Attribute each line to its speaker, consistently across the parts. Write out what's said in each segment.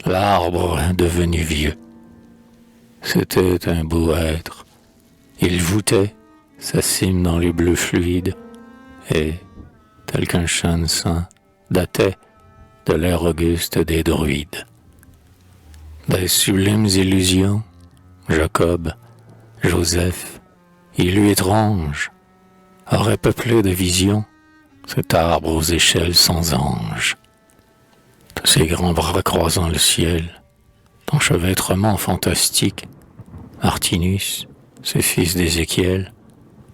Speaker 1: l'arbre devenu vieux. C'était un beau être. Il voûtait sa cime dans les bleus fluides et, tel qu'un chêne saint, datait de l'ère auguste des druides. Des sublimes illusions, Jacob, Joseph, élus étranges, auraient peuplé de visions cet arbre aux échelles sans ange. De ses grands bras croisant le ciel, d'enchevêtrement fantastique, Martinus, ce fils d'Ézéchiel,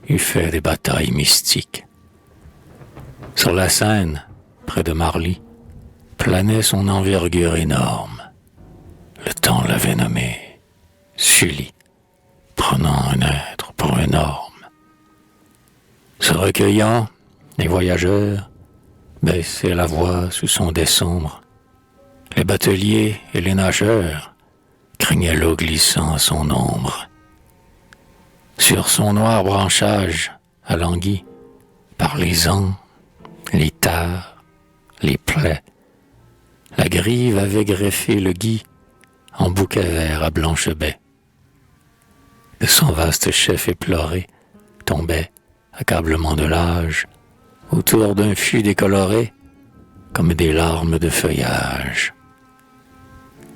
Speaker 1: eût fait des batailles mystiques. Sur la Seine, près de Marly, planait son envergure énorme. Le temps l'avait nommé Sully, prenant un être pour énorme. Se recueillant, les voyageurs baissaient la voix sous son dais sombre. Les bateliers et les nageurs craignaient l'eau glissant à son ombre. Sur son noir branchage, alangui par les ans, les tares, les plaies, la grive avait greffé le gui en bouquet vert à blanche baie. De son vaste chef éploré tombait, accablement de l'âge, autour d'un fût décoloré comme des larmes de feuillage.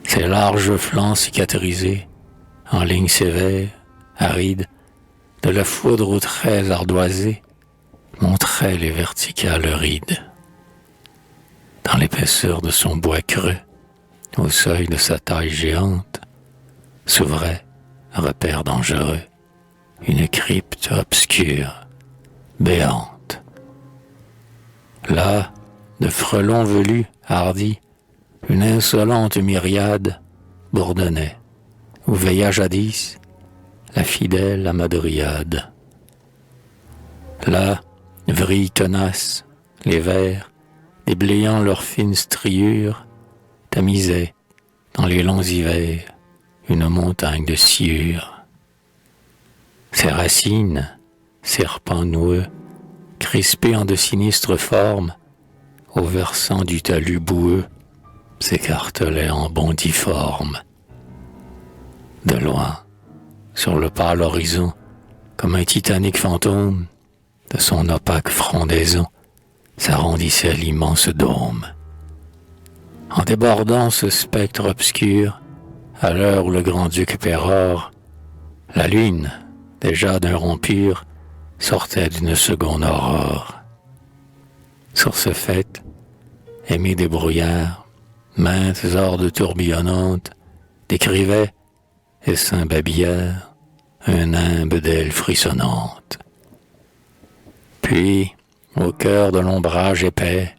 Speaker 1: Ses larges flancs cicatrisés, en lignes sévères, arides, de la foudre aux traits ardoisés, montraient les verticales rides. Dans l'épaisseur de son bois creux, au seuil de sa taille géante, s'ouvrait, repère dangereux, une crypte obscure, béante. Là, de frelons velus, hardis, une insolente myriade bourdonnait, où veilla jadis la fidèle Amadriade. Là, vrillent tenaces, les vers, déblayant leurs fines striures, tamisaient, dans les longs hivers, une montagne de sciure. Ses racines, serpents noueux, crispés en de sinistres formes, au versant du talus boueux, s'écartelaient en bondiformes. De loin, sur le pâle horizon, comme un titanique fantôme, de son opaque frondaison, s'arrondissait l'immense dôme. En débordant ce spectre obscur, à l'heure où le grand-duc pérore, la lune, déjà d'un rond pur, sortait d'une seconde aurore. Sur ce fait, aimé des brouillards, maintes hordes tourbillonnantes décrivaient, essaim babillard, un nimbe d'ailes frissonnantes. Puis, au cœur de l'ombrage épais,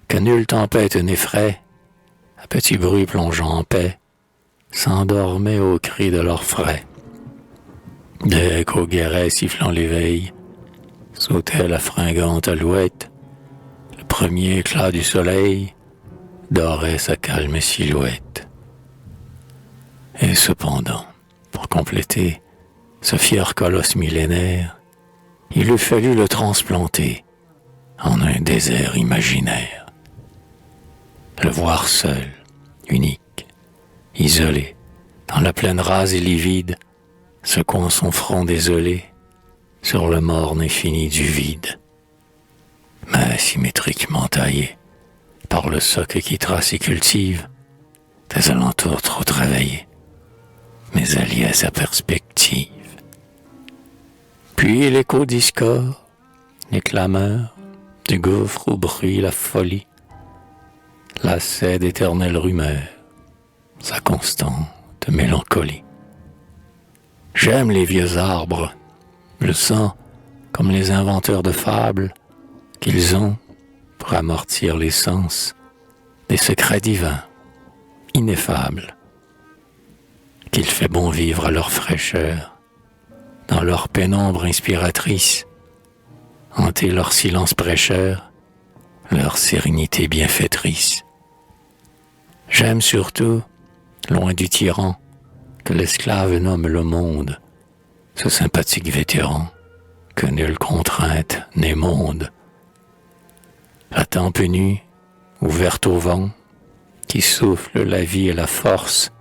Speaker 1: que nulle tempête n'effraie, à petits bruits plongeant en paix, s'endormaient au cri de leurs frais. Dès qu'au guéret sifflant l'éveil, sautait la fringante alouette, le premier éclat du soleil dorait sa calme silhouette. Et cependant, pour compléter ce fier colosse millénaire, il eût fallu le transplanter en un désert imaginaire. Le voir seul, unique, isolé, dans la plaine rase et livide, secouant son front désolé sur le morne infini du vide, mais symétriquement taillé par le soc qui trace et cultive des alentours trop travaillés, mais alliés à sa perspective. Puis l'écho discorde, les clameurs du gouffre au bruit, la folie, lassait d'éternelles rumeurs, sa constante mélancolie. J'aime les vieux arbres, je sens, comme les inventeurs de fables, qu'ils ont, pour amortir les sens, des secrets divins, ineffables, qu'il fait bon vivre à leur fraîcheur, dans leur pénombre inspiratrice, hanter leur silence prêcheur, leur sérénité bienfaitrice. J'aime surtout, loin du tyran, que l'esclave nomme le monde, ce sympathique vétéran, que nulle contrainte n'émonde. La tempe nue, ouverte au vent, qui souffle la vie et la force.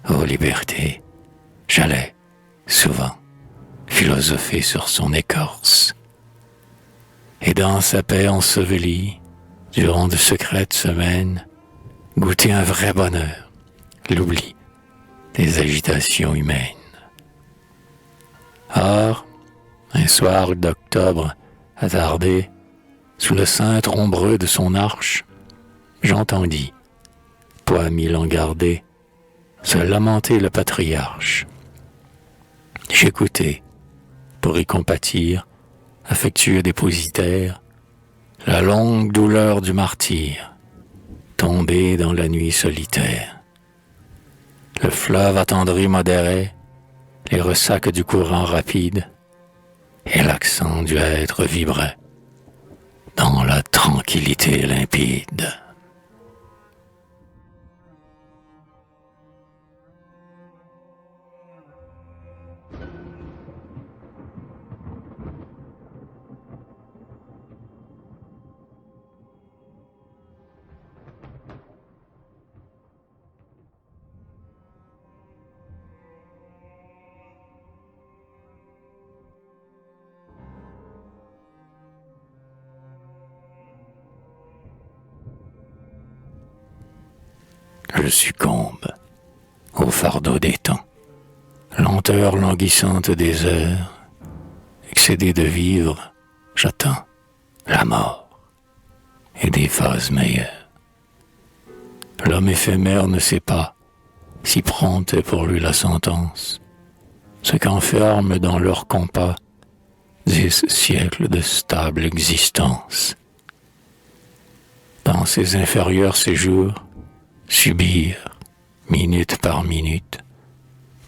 Speaker 1: Ô liberté, j'allais, souvent, philosopher sur son écorce. Et dans sa paix ensevelie, durant de secrètes semaines, goûter un vrai bonheur, l'oubli des agitations humaines. Or, un soir d'octobre attardé, sous le cintre ombreux de son arche, j'entendis, poids mille en gardé, se lamenter le patriarche. J'écoutai, pour y compatir, affectueux dépositaire, la longue douleur du martyr, tombé dans la nuit solitaire. Le fleuve attendri modérait les ressacs du courant rapide, et l'accent du être vibrait dans la tranquillité limpide. Je succombe au fardeau des temps, lenteur languissante des heures, excédé de vivre, j'attends la mort et des phases meilleures. L'homme éphémère ne sait pas, si prompte est pour lui la sentence, ce qu'enferme dans leur compas 10 siècles de stable existence. Dans ces inférieurs séjours, subir, minute par minute,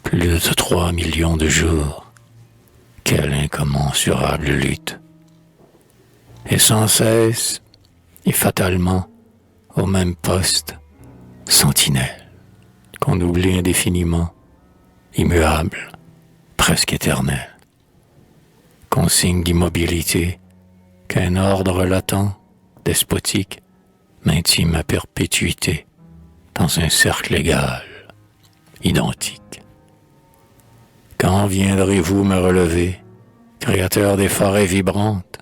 Speaker 1: plus de 3 millions de jours. Quelle incommensurable lutte! Et sans cesse, et fatalement, au même poste, sentinelle, qu'on oublie indéfiniment, immuable, presque éternel. Consigne d'immobilité qu'un ordre latent, despotique, maintient à perpétuité dans un cercle égal, identique. Quand viendrez-vous me relever, créateur des forêts vibrantes?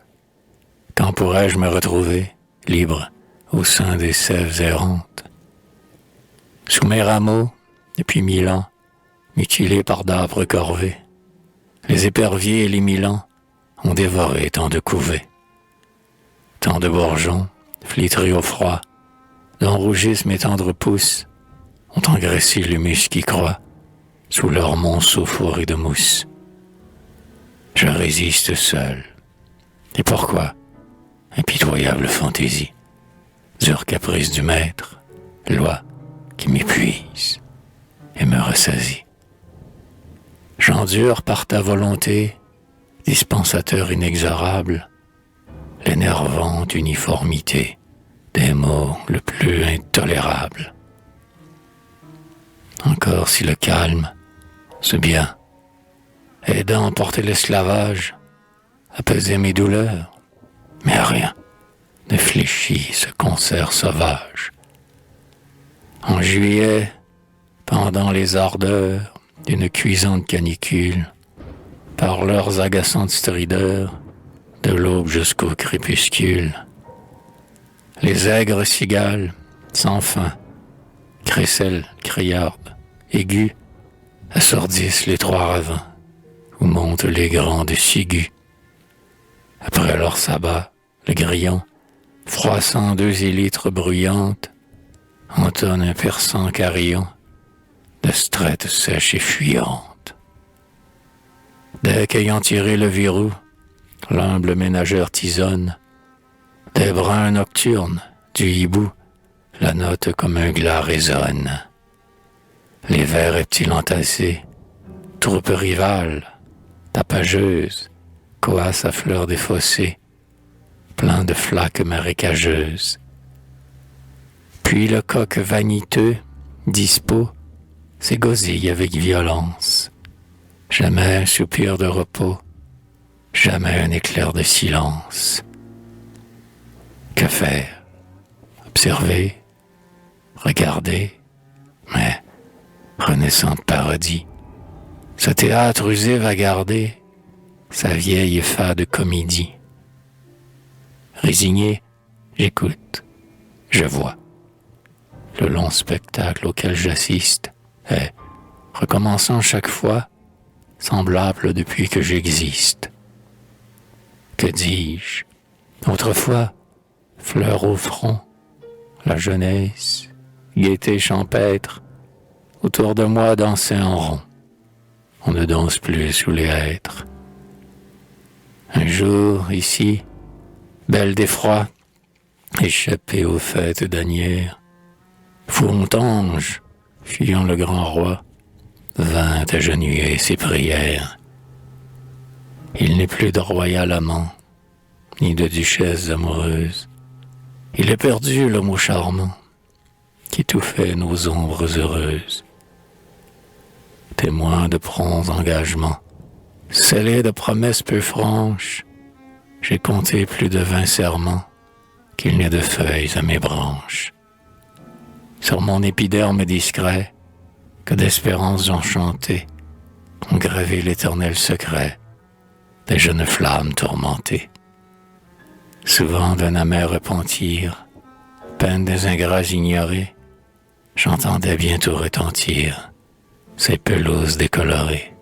Speaker 1: Quand pourrai-je me retrouver, libre, au sein des sèves errantes? Sous mes rameaux, depuis 1000 ans, mutilés par d'âpres corvées, les éperviers et les milans ont dévoré tant de couvées. Tant de bourgeons, flétris au froid, dont rougissent mes tendres pouces, ont engraissé l'humus qui croît sous leur monceau fourré de mousse. Je résiste seul. Et pourquoi? Impitoyable fantaisie, dure caprice du maître, loi qui m'épuise et me rassasie. J'endure par ta volonté, dispensateur inexorable, l'énervante uniformité des mots le plus intolérable. Encore si le calme, ce bien, aidant à porter l'esclavage, apaiser mes douleurs, mais rien ne fléchit ce concert sauvage. En juillet, pendant les ardeurs d'une cuisante canicule, par leurs agaçantes strideurs, de l'aube jusqu'au crépuscule, les aigres cigales, sans fin, crécelles, criardes, aigus, assourdissent les trois ravins, où montent les grandes ciguës. Après leur sabbat, le grillon, froissant 2 élytres bruyantes, entonne un perçant carillon de strette sèche et fuyante. Dès qu'ayant tiré le verrou, l'humble ménageur tisonne, des brins nocturnes, du hibou, la note comme un glas résonne. Les vers reptiles entassés, troupes rivales, tapageuses, coassent à fleur des fossés, plein de flaques marécageuses. Puis le coq vaniteux, dispo, s'égosille avec violence. Jamais un soupir de repos, jamais un éclair de silence. Que faire? Observer? regardez, mais renaissant de paradis, ce théâtre usé va garder sa vieille et fade comédie. Résigné, j'écoute, je vois. Le long spectacle auquel j'assiste est, recommençant chaque fois, semblable depuis que j'existe. Que dis-je? Autrefois, fleur au front, la jeunesse, gaieté champêtre, autour de moi dansait en rond. On ne danse plus sous les hêtres. Un jour, ici, belle d'effroi, échappée aux fêtes d'Asnières, Fontange, fuyant le grand roi, vint agenouiller ses prières. Il n'est plus de royal amant, ni de duchesse amoureuse. Il est perdu le mot charmant, qui étouffait nos ombres heureuses. Témoin de prompts engagements, scellés de promesses peu franches, j'ai compté plus de 20 serments, qu'il n'y ait de feuilles à mes branches. Sur mon épiderme discret, que d'espérances enchantées ont gravé l'éternel secret des jeunes flammes tourmentées. Souvent d'un amer repentir, peine des ingrats ignorés, j'entendais bientôt retentir ces pelouses décolorées.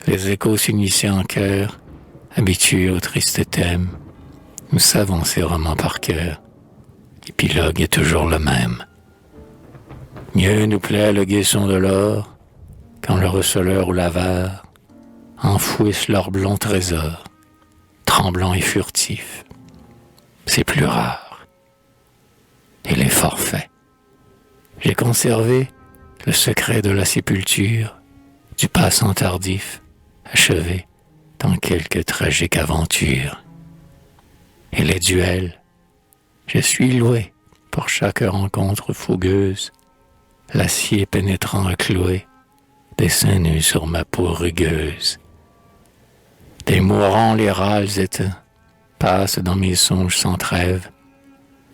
Speaker 1: Les échos s'unissaient en chœur, habitués au triste thème. Nous savons ces romans par cœur, l'épilogue est toujours le même. Mieux nous plaît le gai son de l'or, quand le receleur ou l'avare enfouissent leur blond trésor, tremblant et furtif. C'est plus rare. Et les forfaits. J'ai conservé le secret de la sépulture, du passant tardif, achevé dans quelque tragique aventure. Et les duels, je suis loué pour chaque rencontre fougueuse, l'acier pénétrant à clouer, des seins nus sur ma peau rugueuse. Des mourants les râles éteints passent dans mes songes sans trêve,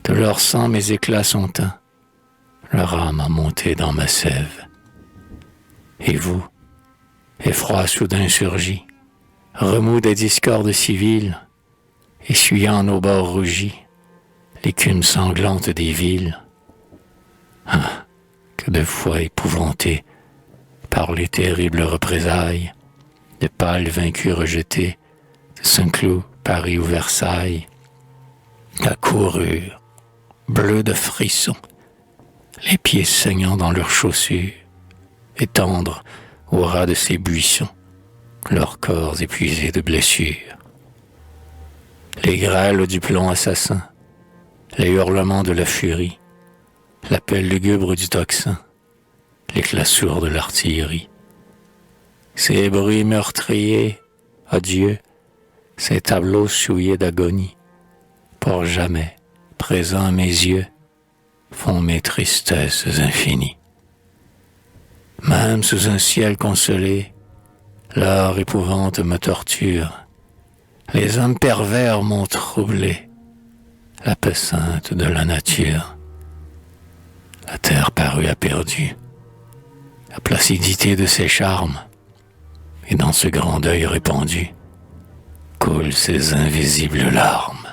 Speaker 1: de leur sang mes éclats sont teints, leur âme a monté dans ma sève. Et vous, effroi soudain surgit, remous des discordes civiles, essuyant nos bords rougis, l'écume sanglante des villes. Ah, que de fois épouvantés par les terribles représailles, de pâles vaincus rejetés, de Saint-Cloud, Paris ou Versailles, accoururent, bleus de frissons, les pieds saignant dans leurs chaussures, et tendres au ras de ces buissons, leurs corps épuisés de blessures. Les grêles du plomb assassin, les hurlements de la furie, l'appel lugubre du tocsin, l'éclat sourd de l'artillerie. Ces bruits meurtriers, adieu, ces tableaux souillés d'agonie, pour jamais, présents à mes yeux, font mes tristesses infinies. Même sous un ciel consolé, leur épouvante me torture. Les hommes pervers m'ont troublé, la paix sainte de la nature. La terre parut éperdue, la placidité de ses charmes, et dans ce grand deuil répandu, coulent ces invisibles larmes.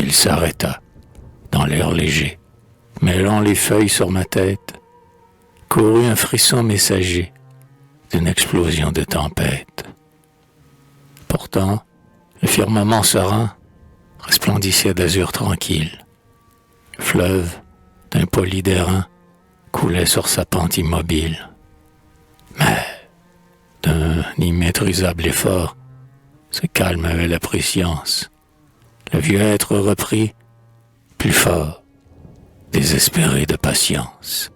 Speaker 1: Il s'arrêta, dans l'air léger, mêlant les feuilles sur ma tête, courut un frisson messager d'une explosion de tempête. Pourtant, le firmament serein resplendissait d'azur tranquille. Le fleuve, d'un poli d'airain, coulait sur sa pente immobile. Mais, d'un immaîtrisable effort, ce calme avait la prescience. Le vieux être reprit, plus fort, désespéré de patience.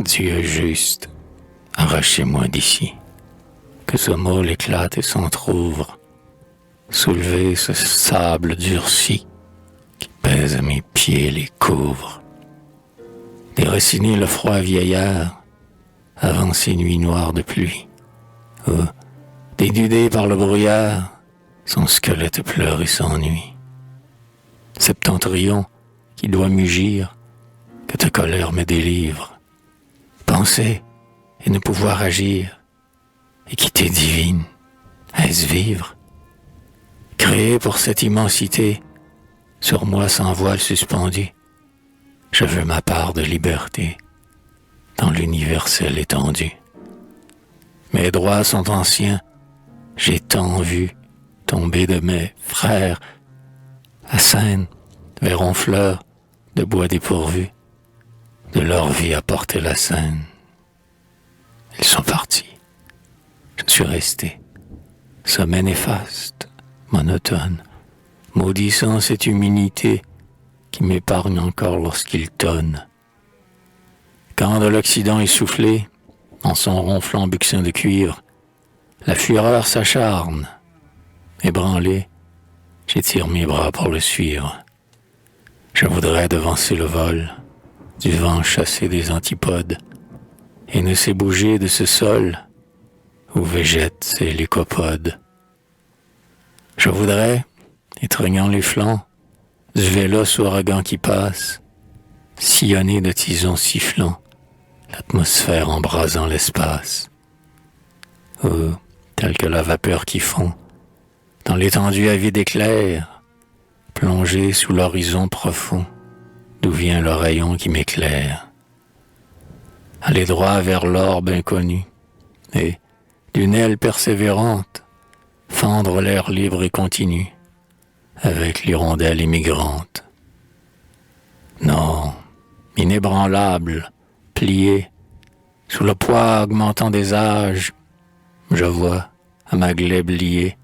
Speaker 1: Dieu juste, arrachez-moi d'ici, que ce môle éclate et s'entr'ouvre, soulevez ce sable durci qui pèse à mes pieds les couvre. Déraciner le froid vieillard avant ces nuits noires de pluie, où, dénudé par le brouillard, son squelette pleure et s'ennuie. Septentrion qui doit mugir, que ta colère me délivre, penser et ne pouvoir agir, équité divine, est-ce vivre? Créé pour cette immensité, sur moi sans voile suspendu, je veux ma part de liberté dans l'universelle étendue. Mes droits sont anciens, j'ai tant vu tomber de mes frères à Seine, vers Honfleur, de bois dépourvu, de leur vie à porter la Seine. Ils sont partis, je suis resté, sommet néfaste, monotone, maudissant cette humilité qui m'épargne encore lorsqu'il tonne. Quand de l'Occident essoufflé, en son ronflant buxin de cuivre, la fureur s'acharne. Ébranlé, j'étire mes bras pour le suivre. Je voudrais devancer le vol, du vent chasser des antipodes, et ne sais bouger de ce sol où végètent ces lycopodes. Je voudrais, étreignant les flancs, du véloce ouragan qui passe, sillonner de tisons sifflants, l'atmosphère embrasant l'espace. Ou, tel que la vapeur qui fond, dans l'étendue avide éclair, plongé sous l'horizon profond, d'où vient le rayon qui m'éclaire. Aller droit vers l'orbe inconnu, et, d'une aile persévérante, fendre l'air libre et continu, avec l'hirondelle immigrante. Non, inébranlable, plié, sous le poids augmentant des âges, je vois, à ma glèbe liée,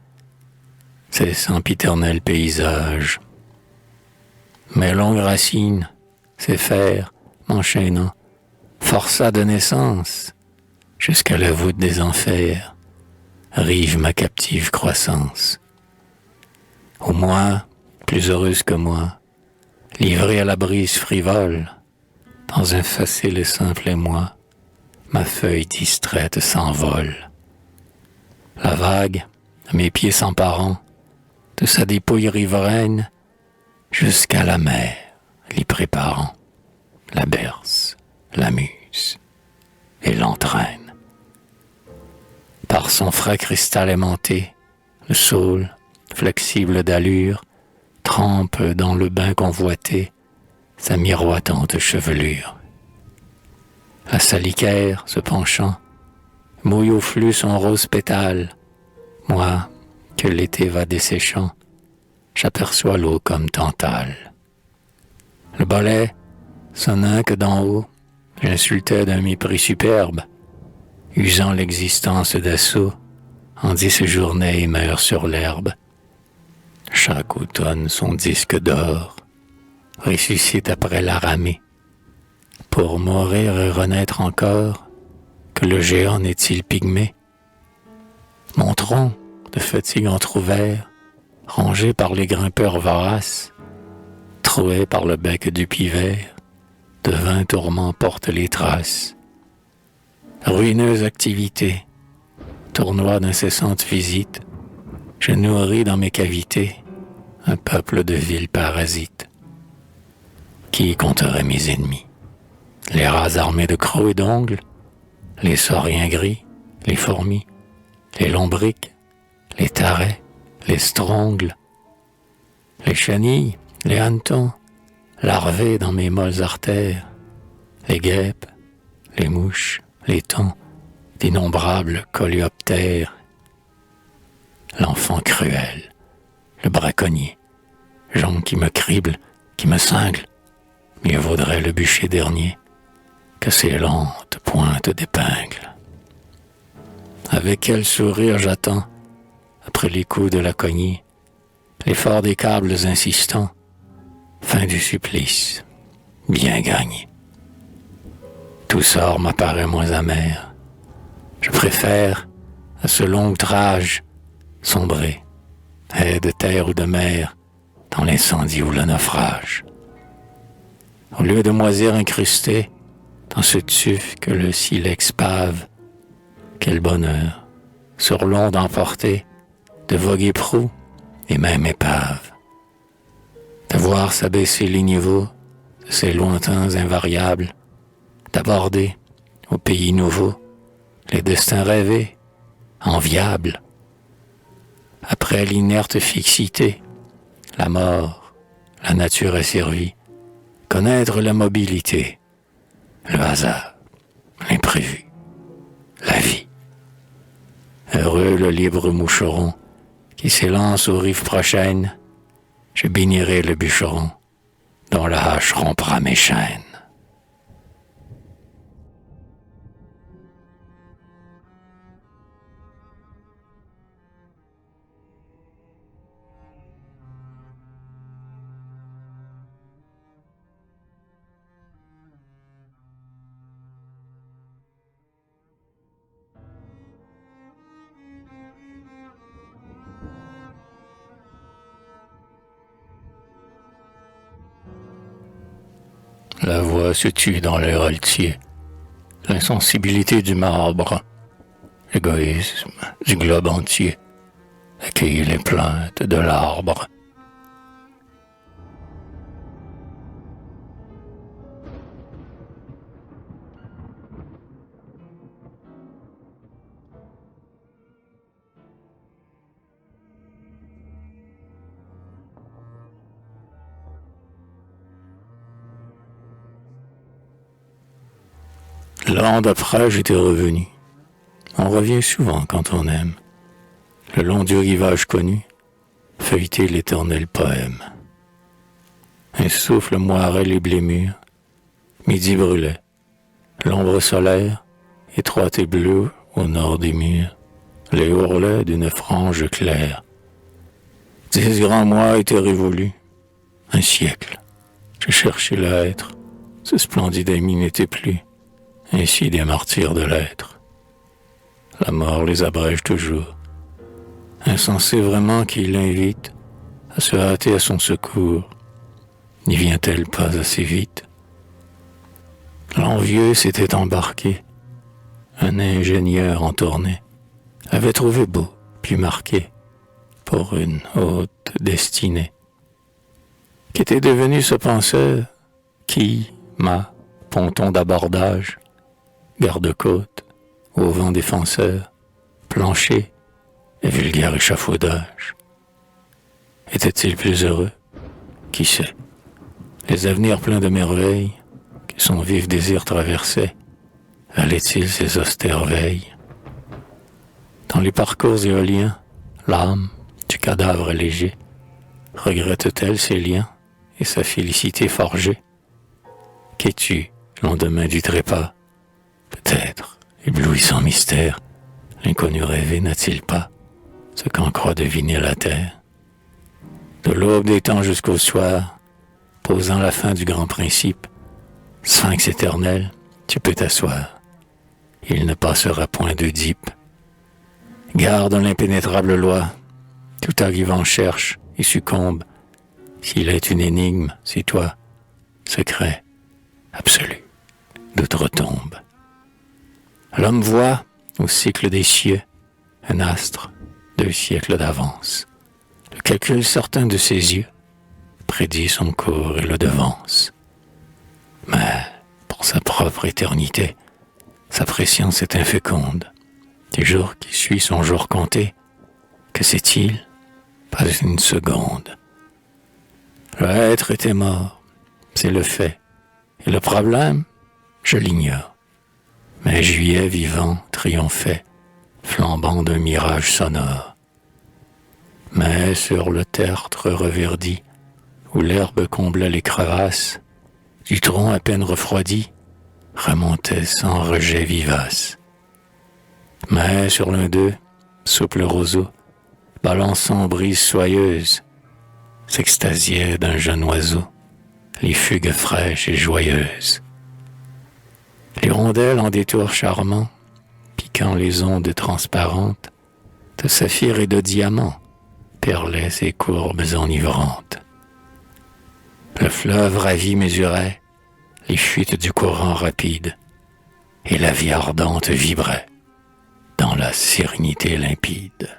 Speaker 1: ces sempiternels paysages. Mes longues racines, ces fers, m'enchaînant, forçats de naissance, jusqu'à la voûte des enfers, rive ma captive croissance. Au moins, plus heureuse que moi, livrée à la brise frivole, dans un facile et simple émoi, ma feuille distraite s'envole. La vague, à mes pieds s'emparant, de sa dépouille riveraine, jusqu'à la mer, l'y préparant, la berce, l'amuse et l'entraîne. Par son frais cristal aimanté, le saule, flexible d'allure, trempe dans le bain convoité sa miroitante chevelure. La salicaire, se penchant, mouille au flux son rose pétale. Moi, que l'été va desséchant, j'aperçois l'eau comme tantale. Le balai, sonnant que d'en haut, j'insultais d'un mépris superbe, usant l'existence d'assaut, en 10 journées et meurt sur l'herbe. Chaque automne son disque d'or ressuscite après la ramée, pour mourir et renaître encore, que le géant n'est-il pygmée? Mon tronc, de fatigue entr'ouvert, rongé par les grimpeurs voraces, troué par le bec du pivert, de 20 tourments porte les traces. Ruineuse activité, tournoi d'incessante visite, je nourris dans mes cavités un peuple de vils parasites. Qui compterait mes ennemis? Les rats armés de crocs et d'ongles, les sauriens gris, les fourmis, les lombrics, les tarets, les strongles, les chenilles, les hannetons, larvés dans mes molles artères, les guêpes, les mouches, les thons, d'innombrables coléoptères. L'enfant cruel, le braconnier, jonc qui me crible, qui me cingle, mieux vaudrait le bûcher dernier que ces lentes pointes d'épingle. Avec quel sourire j'attends, après les coups de la cognée, l'effort des câbles insistants, fin du supplice, bien gagné. tout sort m'apparaît moins amer. Je préfère, à ce long outrage, sombrer, et de terre ou de mer, dans l'incendie ou le naufrage. Au lieu de moisir incrusté dans ce tuf que le silex pave, quel bonheur, sur l'onde emportée, de voguer proue et même épave. De voir s'abaisser les niveaux de ces lointains invariables, d'aborder, au pays nouveau, les destins rêvés, enviables. Après l'inerte fixité, la mort, la nature asservie, connaître la mobilité, le hasard, l'imprévu, la vie. Heureux le libre moucheron qui s'élance aux rives prochaines, je bénirai le bûcheron dont la hache rompra mes chaînes. La voix se tue dans l'air altier, l'insensibilité du marbre, l'égoïsme du globe entier accueille les plaintes de l'arbre. L'an d'après, j'étais revenu. On revient souvent quand on aime. Le long du rivage connu, feuilleter l'éternel poème. Un souffle moirait les blés mûrs. Midi brûlait. L'ombre solaire, étroite et bleue au nord des murs, les ourlets d'une frange claire. 10 grands mois étaient révolus. Un siècle. Je cherchais l'être. Ce splendide ami n'était plus. Ainsi des martyrs de l'être. La mort les abrège toujours. Insensé vraiment qui l'invite à se hâter à son secours. N'y vient-elle pas assez vite? L'envieux s'était embarqué. Un ingénieur en tournée avait trouvé beau, puis marqué, pour une haute destinée. Qu'était devenu ce penseur qui, m'a ponton d'abordage, garde-côte, au vent défenseur, plancher et vulgaire échafaudage. Était-il plus heureux? Qui sait? Les avenirs pleins de merveilles que son vif désir traversait, allaient-ils ces austères veilles? Dans les parcours éoliens, l'âme du cadavre léger regrette-t-elle ses liens et sa félicité forgée? Qu'es-tu, lendemain du trépas? Peut-être, éblouissant mystère, l'inconnu rêvé n'a-t-il pas ce qu'en croit deviner la terre? De l'aube des temps jusqu'au soir, posant la fin du grand principe, sphinx éternel, tu peux t'asseoir. Il ne passera point d'Oedipe. Garde l'impénétrable loi, tout arrivant cherche et succombe. S'il est une énigme, c'est toi, secret, absolu, d'outre-tombe. L'homme voit, au cycle des cieux, un astre, 2 siècles d'avance. Le calcul certain de ses yeux prédit son cours et le devance. Mais, pour sa propre éternité, sa préscience est inféconde. Du jour qui suit son jour compté, que sait-il? Pas une seconde. L'être était mort, c'est le fait. Et le problème, je l'ignore. Mais juillet vivant triomphait, flambant d'un mirage sonore. Mais sur le tertre reverdi, où l'herbe comblait les crevasses, du tronc à peine refroidi, remontait sans rejet vivace. Mais sur l'un d'eux, souple roseau, balançant brise soyeuse, s'extasiait d'un jeune oiseau, les fugues fraîches et joyeuses. L'hirondelle en détour charmant, piquant les ondes transparentes, de saphir et de diamant, perlait ses courbes enivrantes. Le fleuve ravi mesurait les fuites du courant rapide, et la vie ardente vibrait dans la sérénité limpide.